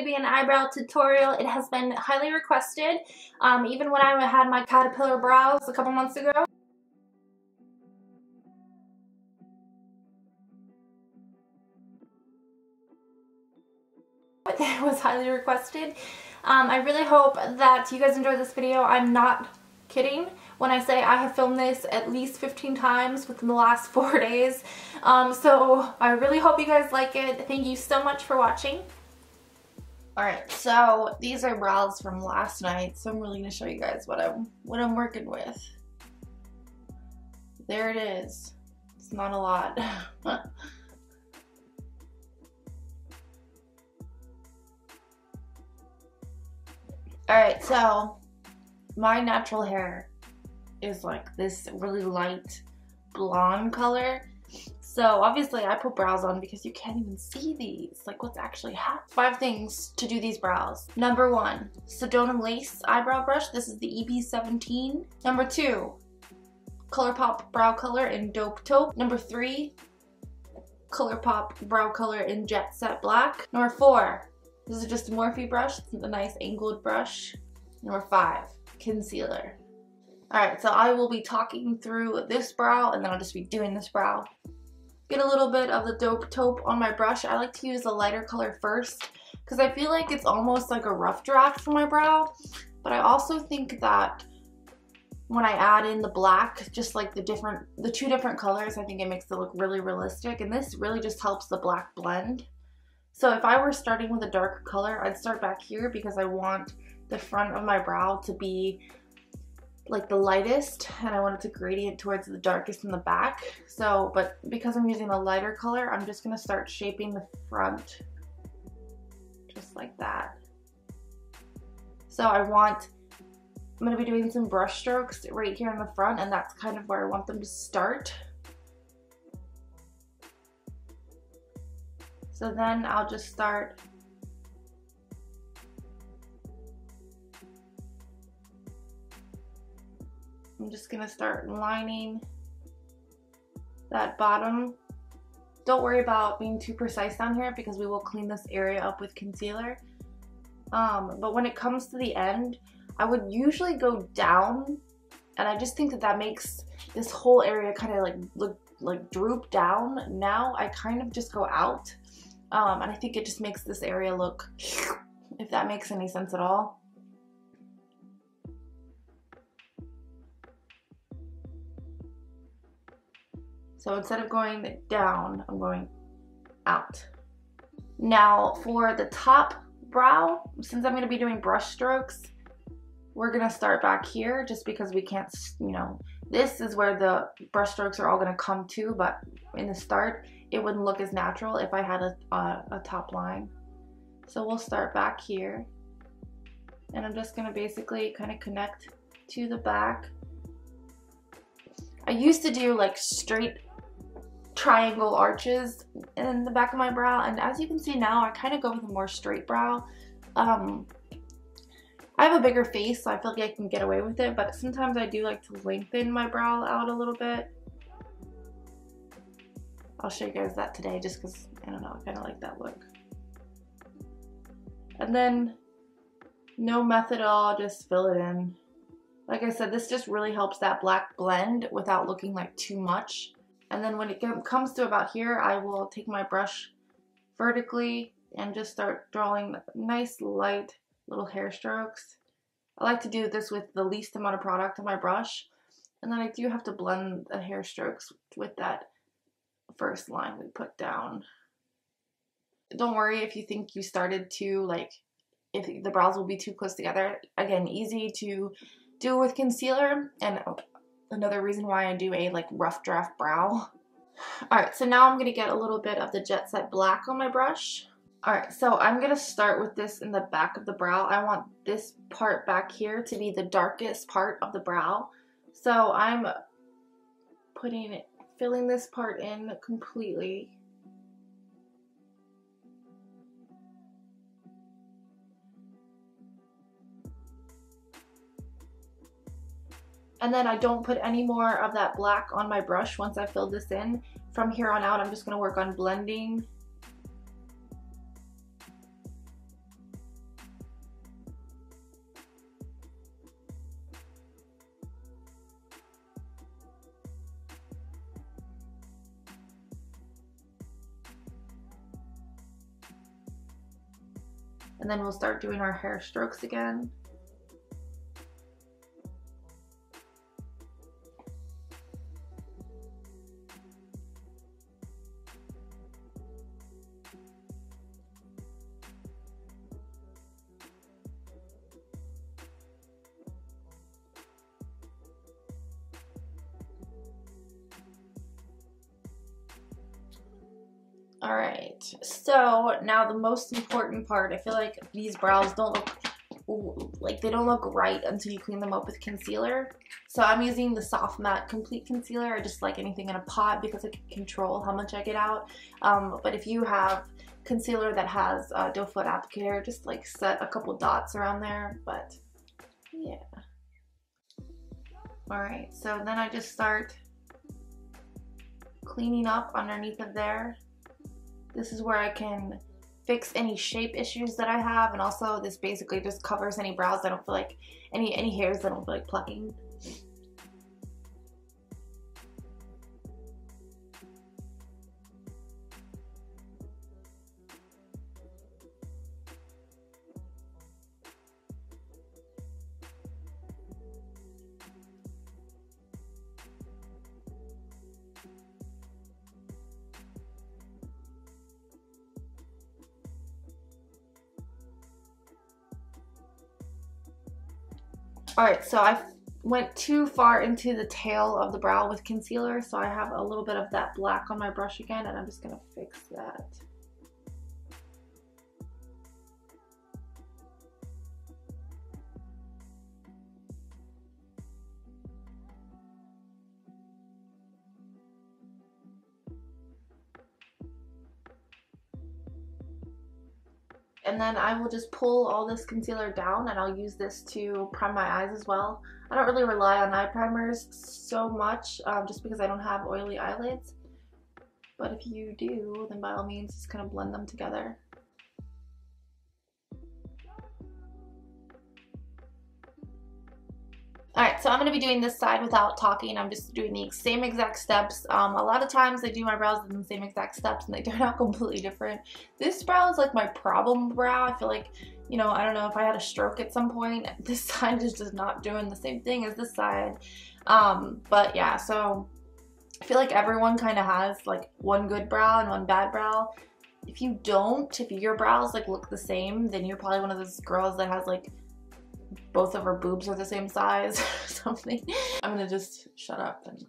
to be an eyebrow tutorial. It has been highly requested, even when I had my caterpillar brows a couple months ago. It was highly requested. I really hope that you guys enjoyed this video. I'm not kidding when I say I have filmed this at least 15 times within the last 4 days. So I really hope you guys like it. Thank you so much for watching. Alright, so these are brows from last night, so I'm really going to show you guys what I'm working with. There it is. It's not a lot. Alright, so my natural hair is like this really light blonde color. So obviously I put brows on because you can't even see these, like what's actually happening. 5 things to do these brows. Number 1, Sedona Lace eyebrow brush. This is the EP17. Number 2, ColourPop brow color in Dope Taupe. Number 3, ColourPop brow color in Jet Set Black. Number 4, this is just a Morphe brush. It's a nice angled brush. Number 5, concealer. Alright, so I will be talking through this brow and then I'll just be doing this brow. Get a little bit of the Dope Taupe on my brush. I like to use the lighter color first because I feel like it's almost like a rough draft for my brow. But I also think that when I add in the black, just like the 2 different colors, I think it makes it look really realistic. And this really just helps the black blend. So if I were starting with a darker color, I'd start back here because I want the front of my brow to be like the lightest and I want it to gradient towards the darkest in the back. So, but because I'm using a lighter color, I'm just gonna start shaping the front just like that. So I'm gonna be doing some brush strokes right here in the front, and that's kind of where I want them to start. So then I'll just start I'm just gonna start lining that bottom. Don't worry about being too precise down here because we will clean this area up with concealer. But when it comes to the end, I would usually go down, and I just think that that makes this whole area kind of like look like droop down. Now I kind of just go out, and I think it just makes this area look, if that makes any sense at all. So instead of going down, I'm going out. Now for the top brow, since I'm going to be doing brush strokes, we're going to start back here just because we can't, you know, this is where the brush strokes are all going to come to, but in the start, it wouldn't look as natural if I had a top line. So we'll start back here, and I'm just going to basically kind of connect to the back. I used to do like straight triangle arches in the back of my brow, and as you can see now, I kind of go with a more straight brow. I have a bigger face, so I feel like I can get away with it, but sometimes I do like to lengthen my brow out a little bit. I'll show you guys that today just because, I don't know, I kind of like that look. And then, no method at all, just fill it in. Like I said, this just really helps that black blend without looking like too much. And then when it comes to about here, I will take my brush vertically and just start drawing nice light little hair strokes. I like to do this with the least amount of product on my brush. And then I do have to blend the hair strokes with that first line we put down. Don't worry if you think you started to, like, if the brows will be too close together. Again, easy to do with concealer, and another reason why I do a like rough draft brow. Alright, so now I'm going to get a little bit of the Jet Set Black on my brush. Alright, so I'm going to start with this in the back of the brow. I want this part back here to be the darkest part of the brow. So I'm filling this part in completely. And then I don't put any more of that black on my brush once I fill this in. From here on out, I'm just going to work on blending and then we'll start doing our hair strokes again. Alright, so now the most important part. I feel like these brows don't look like, they don't look right until you clean them up with concealer. So I'm using the Soft Matte Complete Concealer. I just like anything in a pot because I can control how much I get out. But if you have concealer that has doe foot applicator, just like set a couple dots around there. But yeah. Alright, so then I just start cleaning up underneath of there. This is where I can fix any shape issues that I have, and also this basically just covers any brows I don't feel like, any hairs that I don't feel like plucking. Alright, so I went too far into the tail of the brow with concealer, so I have a little bit of that black on my brush again, and I'm just going to fix that. And then I will just pull all this concealer down, and I'll use this to prime my eyes as well. I don't really rely on eye primers so much just because I don't have oily eyelids. But if you do, then by all means just kind of blend them together. Alright, so I'm going to be doing this side without talking. I'm just doing the same exact steps. A lot of times I do my brows in the same exact steps and they turn out completely different. This brow is like my problem brow. I feel like, you know, I don't know if I had a stroke at some point. This side is just not doing the same thing as this side. But yeah, so I feel like everyone kind of has like one good brow and one bad brow. If you don't, if your brows like look the same, then you're probably one of those girls that has like both of her boobs are the same size or something. I'm gonna just shut up and...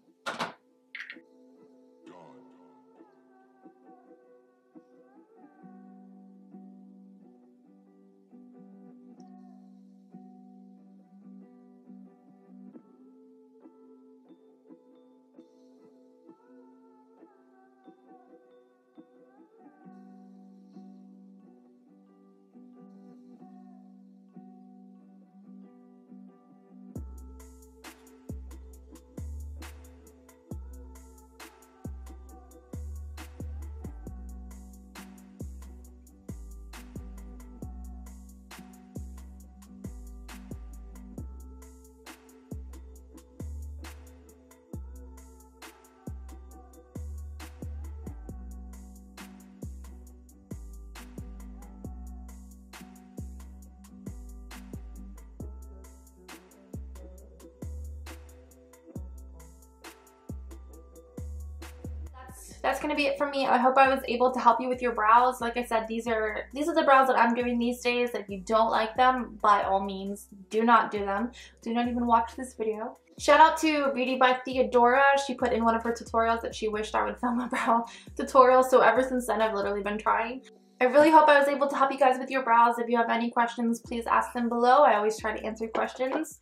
That's gonna be it for me. I hope I was able to help you with your brows. Like I said, these are the brows that I'm doing these days. If you don't like them, by all means, do not do them. Do not even watch this video. Shout out to Beauty by Theodora. She put in one of her tutorials that she wished I would film a brow tutorial. So ever since then, I've literally been trying. I really hope I was able to help you guys with your brows. If you have any questions, please ask them below. I always try to answer questions.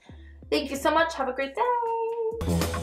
Thank you so much. Have a great day.